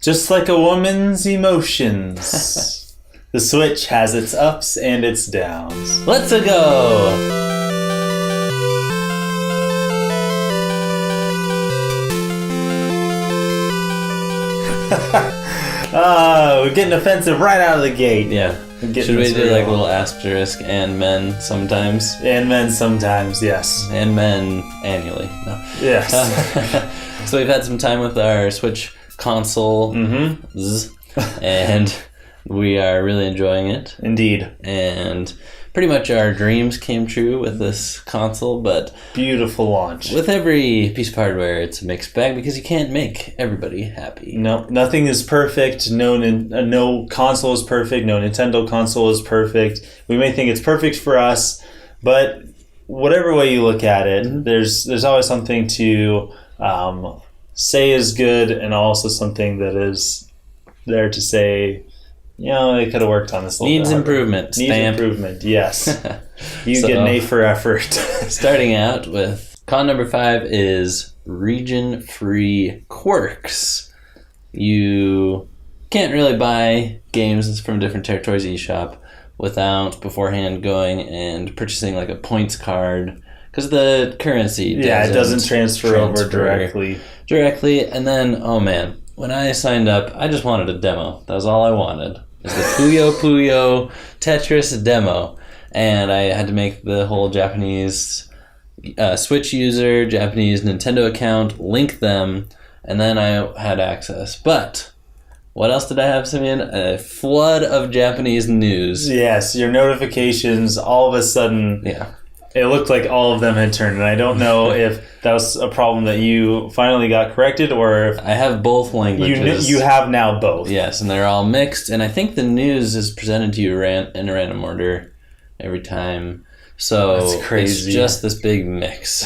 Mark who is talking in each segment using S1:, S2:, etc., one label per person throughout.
S1: Just like a woman's emotions, the Switch has its ups and its downs.
S2: Let's go!
S1: We're getting offensive right out of the gate.
S2: Yeah. Should we do like a little asterisk and men sometimes?
S1: And men sometimes, yes.
S2: And men annually. No.
S1: Yes.
S2: So we've had some time with our Switch console, and we are really enjoying it.
S1: Indeed.
S2: And pretty much our dreams came true with this console, but
S1: beautiful launch.
S2: With every piece of hardware, it's a mixed bag because you can't make everybody happy.
S1: No, nothing is perfect. No console is perfect. No Nintendo console is perfect. We may think it's perfect for us, but whatever way you look at it, there's always something to say is good, and also something that is there to say, you know, they could have worked on this a little
S2: Needs
S1: bit
S2: improvement.
S1: Needs
S2: Stamp.
S1: improvement, yes. You get an A for effort.
S2: Starting out with con number 5 is region-free quirks. You can't really buy games from different territories eShop without beforehand going and purchasing like a points card, because the currency
S1: it doesn't transfer over directly. And then, oh man, when I signed up, I just wanted a demo. That was all I wanted. It's the Puyo Puyo Tetris demo. And I had to make the whole Japanese Switch user, Japanese Nintendo account, link them, and then I had access. But what else did I have, Simeon? A flood of Japanese news. Yes, your notifications, all of a sudden...
S2: Yeah.
S1: It looked like all of them had turned, and I don't know if that was a problem that you finally got corrected, or if...
S2: I have both languages.
S1: You have now both.
S2: Yes, and they're all mixed, and I think the news is presented to you in a random order every time. So
S1: that's crazy.
S2: It's just this big mix.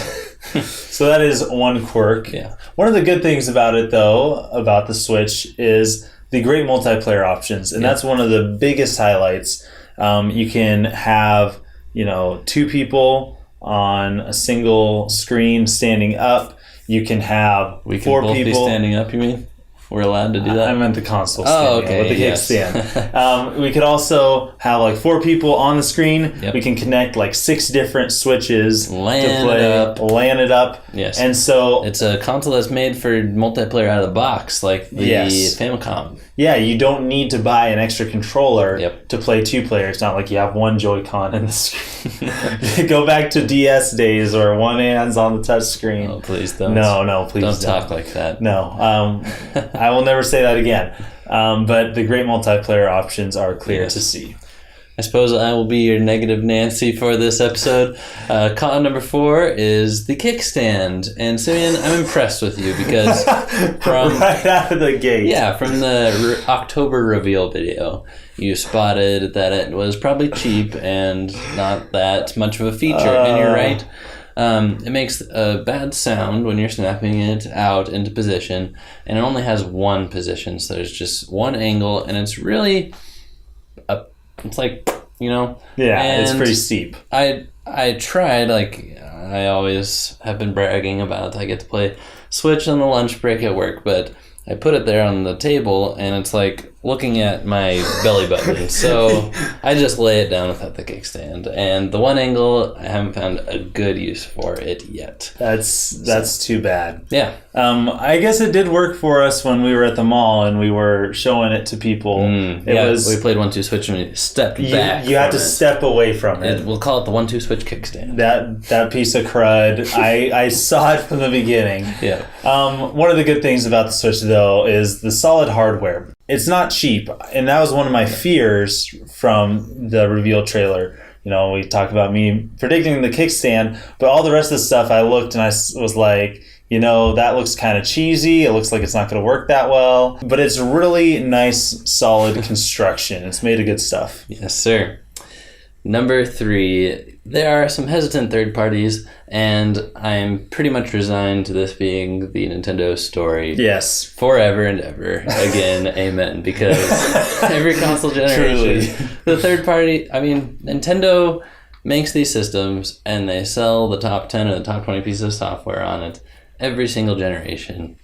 S1: So that is one quirk.
S2: Yeah.
S1: One of the good things about it, though, about the Switch, is the great multiplayer options, and that's one of the biggest highlights. You can have... 2 people on a single screen standing up. You can have 4 people.
S2: We can both be standing up, you mean? We're allowed to do that?
S1: I meant the console standing with the kickstand. We could also have like 4 people on the screen.
S2: Yep.
S1: We can connect like 6 different switches
S2: LAN
S1: it up.
S2: Yes.
S1: And so...
S2: It's a console that's made for multiplayer out of the box, like the Famicom.
S1: Yeah, you don't need to buy an extra controller to play 2 players. It's not like you have one Joy-Con in the screen. Go back to DS days where one hand's on the touch screen.
S2: Oh, please don't.
S1: No, please don't.
S2: Don't talk like that.
S1: No. I will never say that again. But the great multiplayer options are clear to see.
S2: I suppose I will be your negative Nancy for this episode. Con number 4 is the kickstand. And Simeon, I'm impressed with you because from
S1: right out of the gate.
S2: Yeah, from the October reveal video, you spotted that it was probably cheap and not that much of a feature. And you're right. It makes a bad sound when you're snapping it out into position, and it only has one position, so there's just one angle, and it's really it's like,
S1: it's pretty steep.
S2: I tried, like I always have been bragging about, I get to play Switch on the lunch break at work, but I put it there on the table, and it's like looking at my belly button. So I just lay it down without the kickstand. And the one angle, I haven't found a good use for it yet.
S1: That's too bad.
S2: Yeah.
S1: I guess it did work for us when we were at the mall and we were showing it to people.
S2: We played 1-2 switch and we stepped back.
S1: You had to step away from it.
S2: We'll call it the 1-2 switch kickstand.
S1: That piece of crud. I saw it from the beginning.
S2: Yeah.
S1: One of the good things about the Switch, though, is the solid hardware. It's not cheap, and that was one of my fears from the reveal trailer. We talked about me predicting the kickstand, but all the rest of the stuff I looked and I was like, that looks kind of cheesy. It looks like it's not going to work that well, but it's really nice, solid construction. It's made of good stuff.
S2: Yes, sir. Number 3, there are some hesitant third parties, and I'm pretty much resigned to this being the Nintendo story.
S1: Yes.
S2: Forever and ever. Again, amen. Because every console generation, the third party, Nintendo makes these systems, and they sell the top 10 or the top 20 pieces of software on it every single generation.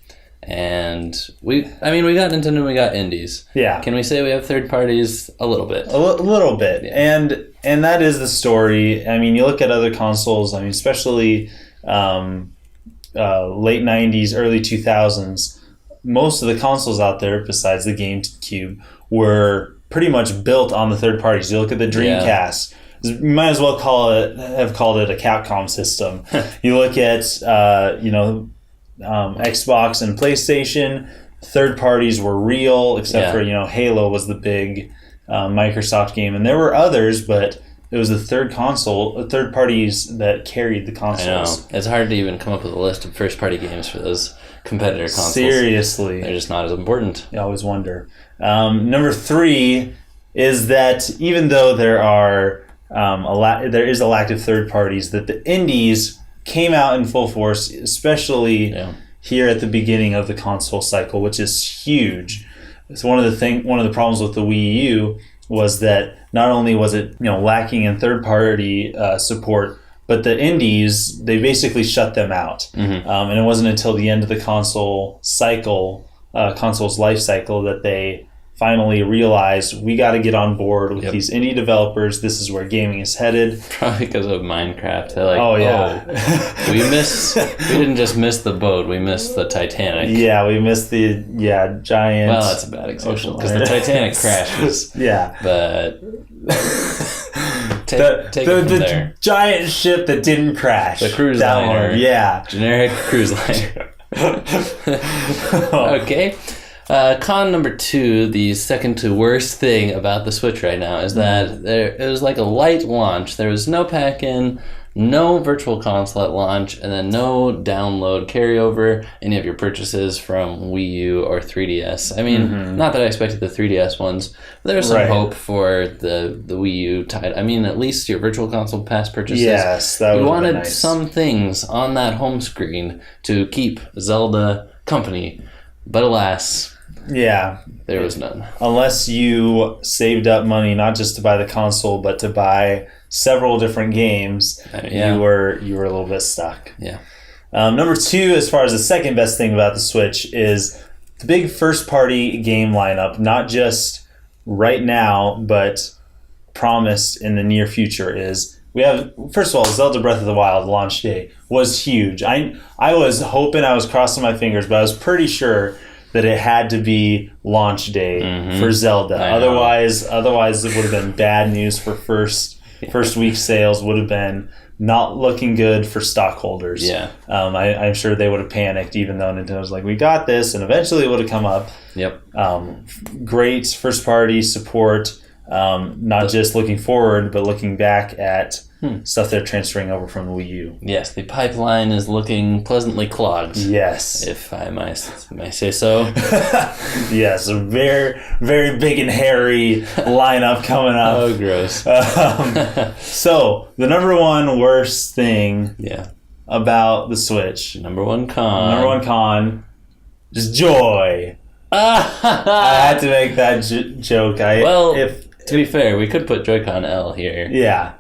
S2: And we got Nintendo and we got indies.
S1: Yeah.
S2: Can we say we have third parties? A little bit.
S1: A little bit.
S2: Yeah.
S1: And that is the story. I mean, you look at other consoles, I mean, especially late 90s, early 2000s, most of the consoles out there, besides the GameCube, were pretty much built on the third parties. You look at the Dreamcast. Yeah. You might as well have called it a Capcom system. You look at, Xbox and PlayStation, third parties were real, except for, Halo was the big Microsoft game. And there were others, but it was the third parties that carried the consoles.
S2: I know. It's hard to even come up with a list of first-party games for those competitor consoles.
S1: Seriously.
S2: They're just not as important.
S1: You always wonder. Number 3 is that even though there is a lack of third parties, that the indies came out in full force, especially here at the beginning of the console cycle, which is huge. So one of the problems with the Wii U was that not only was it lacking in third party support, but the indies, they basically shut them out. Mm-hmm. And it wasn't until the end of the console's life cycle that they finally realized we got to get on board with these indie developers. This is where gaming is headed.
S2: Probably because of Minecraft. They're like, we didn't just miss the boat, we missed the Titanic.
S1: Yeah, we missed the giant.
S2: Well, that's a bad example because the Titanic crashes.
S1: Yeah,
S2: but take it from there.
S1: Giant ship that didn't crash.
S2: The cruise liner. Generic cruise liner. Okay. Con number 2, the second to worst thing about the Switch right now is that it was like a light launch. There was no pack-in, no virtual console at launch, and then no download carryover any of your purchases from Wii U or 3DS. I mean, not that I expected the 3DS ones, but there was some hope for the Wii U title. I mean, at least your virtual console pass purchases.
S1: Yes, that would be nice.
S2: We wanted some things on that home screen to keep Zelda company, but alas...
S1: Yeah.
S2: There was none.
S1: Unless you saved up money not just to buy the console, but to buy several different games, you were a little bit stuck.
S2: Yeah.
S1: Number 2, as far as the second best thing about the Switch, is the big first-party game lineup, not just right now, but promised in the near future is... We have, first of all, Zelda Breath of the Wild launch day was huge. I was hoping, I was crossing my fingers, but I was pretty sure that it had to be launch day for Zelda. Otherwise it would have been bad news for first week sales. Would have been not looking good for stockholders.
S2: Yeah.
S1: I'm sure they would have panicked, even though Nintendo was like, we got this, and eventually it would have come up.
S2: Yep.
S1: Great first party support. Not just looking forward, but looking back at stuff they're transferring over from the Wii U.
S2: Yes, the pipeline is looking pleasantly clogged.
S1: Yes.
S2: If I may say so.
S1: Yes, a very, very big and hairy lineup coming up.
S2: Oh, gross.
S1: So, the number one worst thing about the Switch.
S2: Number one con.
S1: Just joy. I had to make that joke.
S2: To be fair, we could put Joy-Con L here.
S1: Yeah.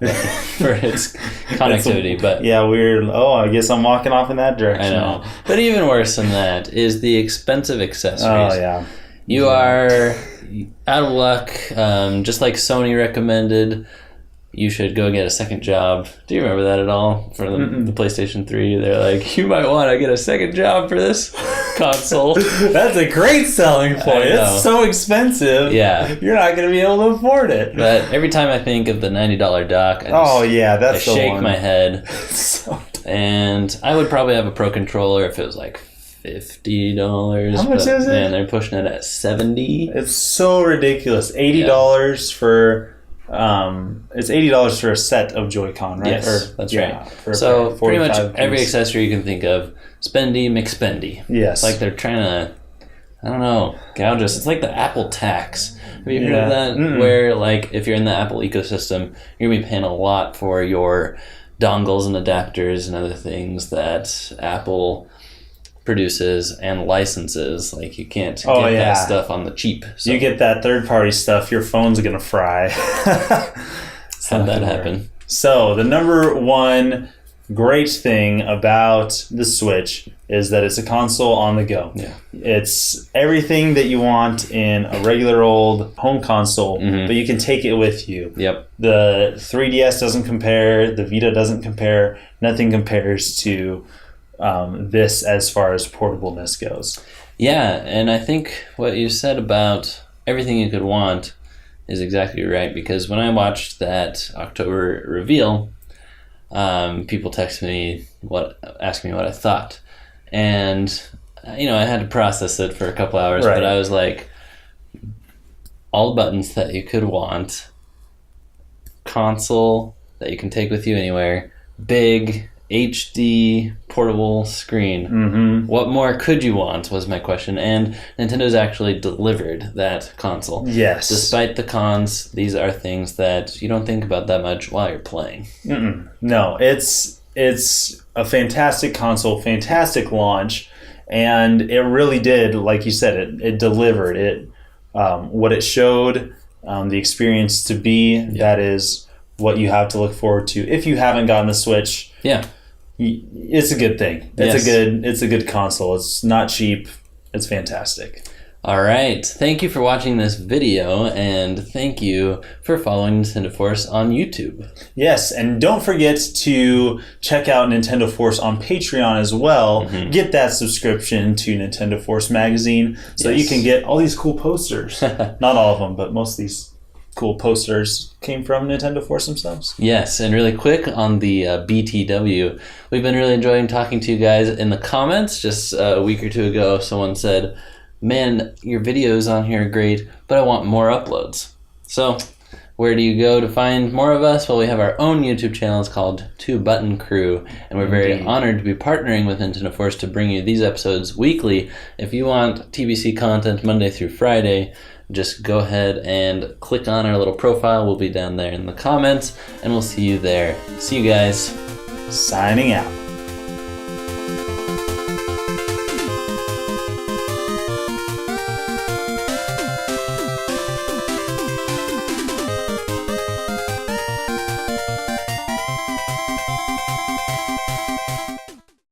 S2: For its connectivity, but...
S1: Yeah, weird. Oh, I guess I'm walking off in that direction.
S2: I know. But even worse than that is the expensive accessories.
S1: Oh, yeah.
S2: You are out of luck. Just like Sony recommended, you should go get a second job. Do you remember that at all? For the PlayStation 3, they're like, you might want to get a second job for this console.
S1: That's a great selling point. It's so expensive.
S2: Yeah.
S1: You're not going to be able to afford it.
S2: But every time I think of the $90 dock, I shake my head. And I would probably have a Pro Controller if it was like $50.
S1: How much is it?
S2: Man, they're pushing it at $70.
S1: It's so ridiculous. $80 for... it's $80 for a set of Joy-Con, right?
S2: Yes, that's right. So pretty much every accessory you can think of, spendy McSpendy.
S1: Yes.
S2: It's like they're trying to, I don't know, gouge us. It's like the Apple tax. Have you heard of that? Where like if you're in the Apple ecosystem, you're going to be paying a lot for your dongles and adapters and other things that Apple produces and licenses. Like you can't get that stuff on the cheap.
S1: So you get that third-party stuff, your phone's going to fry.
S2: How'd that happen?
S1: So the number one
S3: great thing about the Switch is that it's a console on the go.
S2: Yeah.
S3: It's everything that you want in a regular old home console, but you can take it with you.
S2: Yep.
S3: The 3DS doesn't compare. The Vita doesn't compare. Nothing compares to this as far as portableness goes.
S2: Yeah, and I think what you said about everything you could want is exactly right, because when I watched that October reveal, people texted me asking me what I thought, and I had to process it for a couple hours.
S3: Right.
S2: But I was like, all the buttons that you could want, console that you can take with you anywhere, big HD portable screen. What more could you want was my question, and Nintendo's actually delivered that console.
S3: Yes.
S2: Despite the cons, these are things that you don't think about that much while you're playing.
S3: No, it's a fantastic console, fantastic launch, and it really did, like you said, it delivered it. What it showed, the experience to be, that is what you have to look forward to. If you haven't gotten the Switch, it's a good thing. It's a good console. It's not cheap. It's fantastic.
S2: All right. Thank you for watching this video, and thank you for following Nintendo Force on YouTube.
S3: Yes, and don't forget to check out Nintendo Force on Patreon as well. Get that subscription to Nintendo Force magazine so that you can get all these cool posters. Not all of them, but most of these cool posters came from Nintendo Force themselves.
S2: Yes, and really quick on the BTW, we've been really enjoying talking to you guys in the comments. Just a week or two ago, someone said, "Man, your videos on here are great, but I want more uploads." So, where do you go to find more of us? Well, we have our own YouTube channel. It's called Two Button Crew, and we're very honored to be partnering with Nintendo Force to bring you these episodes weekly. If you want TBC content Monday through Friday, just go ahead and click on our little profile. We'll be down there in the comments, and we'll see you there. See you guys.
S3: Signing out.